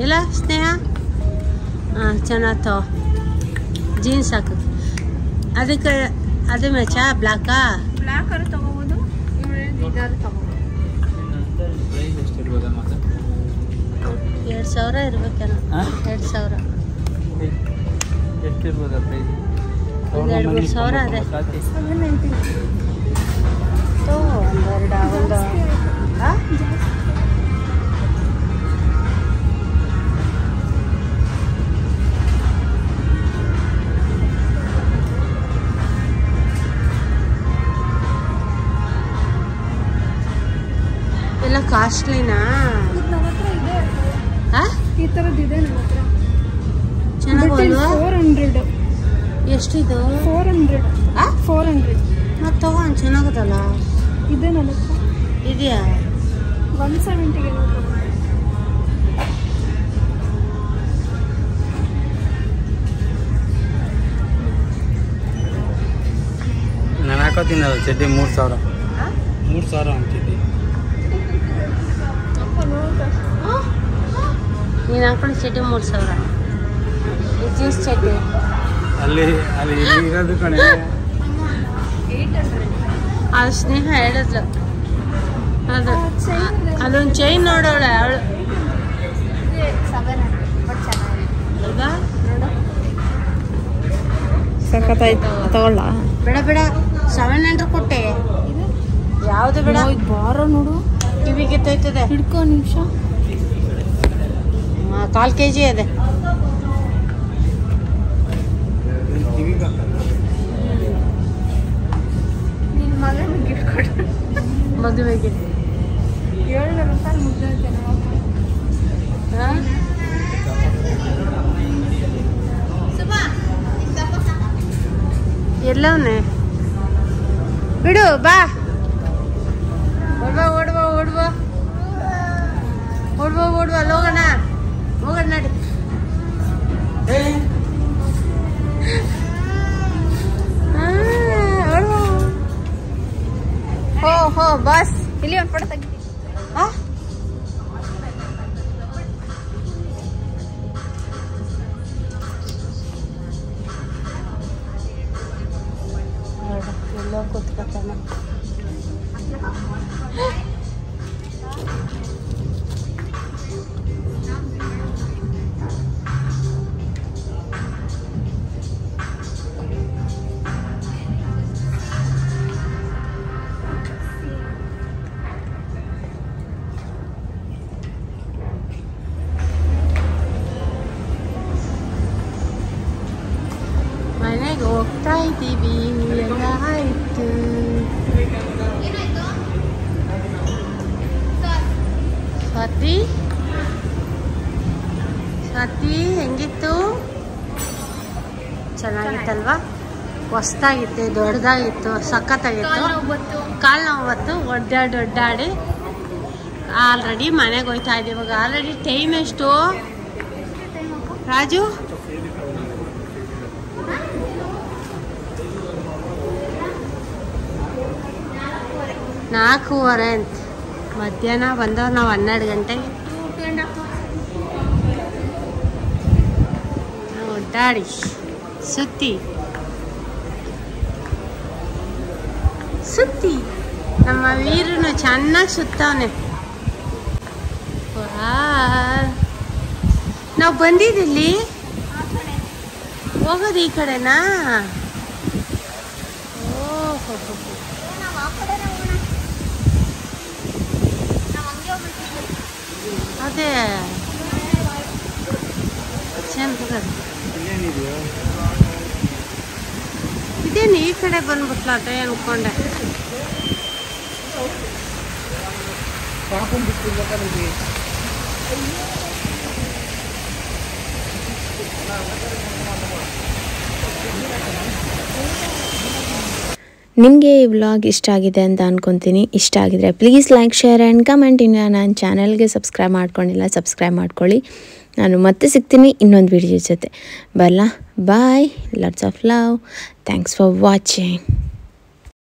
ಇಲ್ಲ ಸ್ನೇಹ? ಹಾಂ ಚೆನ್ನಾಗ್ತಾವ. ಜೀನ್ಸ್ ಹಾಕು. ಅದಕ್ಕೆ ಅದು ಮ್ಯಾಚಾ ಬ್ಲ್ಯಾಕಾ? ಬ್ಲ್ಯಾಕ್ ಅವರು ತಗೋಬೋದು, ಇದಾದ್ರು ತಗೋಬೋದು. 2,000 ಇರ್ಬೇಕೇನೋ. 2,000 ಎಷ್ಟಿರ್ಬೋದ ಪ್ರೈಸ್? ಒಂದು 2-3 ಸಾವಿರ ಅದೇ. ಒಂದೆರಡು ಹಾಂ ಎಲ್ಲ ಕಾಸ್ಟ್ಲಿನಾ? ಈ ಥರದ್ದಿದೆ ನನ್ನ ಹತ್ರ. ಚೆನ್ನಾಗಲ್ವಾ? 400. ಎಷ್ಟಿದು? 400. 400. ಮತ್ತೆ ತಗೊಂಡು ಚೆನ್ನಾಗದಲ್ಲ. ಇದೆ ನನ್ನ ಹತ್ರ. ಇದೆಯಾ? 170ಗೆ ನಾನು ಹಾಕೋತೀನಿ ಅದು ಚಡ್ಡಿ 3,000. 3,000 ಅಂತಿದ್ದೆ. ನೀನು ಹಾಕೊಂಡು ಚಡ್ಡಿ 3,000. ಜೀನ್ಸ್ ಚಡ್ಡಿ ಅಲ್ಲಿ ಇರೋದು ಕಣೆ. ಆ ಸ್ನೇಹ ಹೇಳಿದ್ಲು ಅದು ಅದೊಂದು ಚೈನ್ ನೋಡೋಳೆ ಅವಳು ಅಲ್ವಾ? ಸಖತ್ತಾಯ್ತು, ತಗೊಳ್ಳ? ಬೇಡ ಬೇಡ 700 ಕೊಟ್ಟೆ. ಯಾವುದು ಬೇಡ. ಬಾರ ನೋಡು, ಕಿವಿಗೆ ತೋಯ್ತದೆ. ಹಿಡ್ಕೊ ನಿಮಿಷ. 1/4 kg ಅದೇ. ನಿನ್ನ ಮಗನಿಗೆ ಗಿಫ್ಟ್ ಕೊಡು. ಮದುವೆಗೆ 700 ರೂಪಾಯಿ ಮುದ್ದೆ ಐತೆ ನಾವು. ಹಾಂ ಎಲ್ಲವನ್ನೇ ಬಿಡು. ಬಾ ಓಡುವ ಓಡುವ ಓಡುವ ಓಡುವ ಓಡುವ ಹೋಗೋಣ ಹೋಗೋಣ ನಡಿ. ಹೋ ಬಸ್ ಇಲ್ಲಿ ಒಂದು ಫೋಟೋ ತೆಗಿತೀನಿ. ಎಲ್ಲೋ ಕೂತ್ಕೊತಾನ. ಮನೆಗೆ ಹೋಗ್ತಾ ಇದ್ದೀವಿ. ಎಲ್ಲ ಆಯ್ತು. ಸ್ವಾತಿ ಸ್ವಾತಿ ಹೆಂಗಿತ್ತು? ಚೆನ್ನಾಗಿತ್ತಲ್ವಾ? ಹೊಸ್ದಾಗಿತ್ತು, ದೊಡ್ಡದಾಗಿತ್ತು, ಸಖತ್ತಾಗಿತ್ತು. ಕಾಲು ನೋವು ಒಡ್ಡಾಡಿ ಆಲ್ರೆಡಿ ಮನೆಗೆ ಹೋಗ್ತಾ ಇದ್ದೀವಿ. ಇವಾಗ ಆಲ್ರೆಡಿ ಟೈಮ್ ಎಷ್ಟು ರಾಜು? 4:15 ಅಂತ. ಮಧ್ಯಾಹ್ನ ಬಂದವ್ರು ನಾವು 12 ಗಂಟೆಗೆ. ಒಡ್ಡಾಡಿ ಸುತ್ತಿ ನಮ್ಮ ವೀರನು ಚೆನ್ನಾಗಿ ಸುತ್ತವನೆ. ನಾವು ಬಂದಿದ್ದಿಲ್ಲಿ ಹೋಗೋದು ಈ ಕಡೆನಾ? ಓಹೋ ಅದೇ ಇಲ್ಲೇನಿದೆಯೋ ಇದೇನು ಈ ಕಡೆ ಬಂದ್ಬಿಟ್ಲಾಟ ಅನ್ಕೊಂಡೆ. ನಿಮಗೆ ಈ ವ್ಲಾಗ್ ಇಷ್ಟ ಆಗಿದೆ ಅಂತ ಅಂದ್ಕೊತೀನಿ. ಇಷ್ಟ ಆಗಿದ್ರೆ please like, share and comment. ಇನ್ನು ನನ್ನ ಚಾನಲ್ಗೆ ಸಬ್ಸ್ಕ್ರೈಬ್ ಮಾಡ್ಕೊಂಡಿಲ್ಲ, ಸಬ್ಸ್ಕ್ರೈಬ್ ಮಾಡ್ಕೊಳ್ಳಿ. ನಾನು ಮತ್ತೆ ಸಿಗ್ತೀನಿ ಇನ್ನೊಂದು ವಿಡಿಯೋ ಜೊತೆ. ಬರಲಾ? Bye, lots of love, thanks for watching.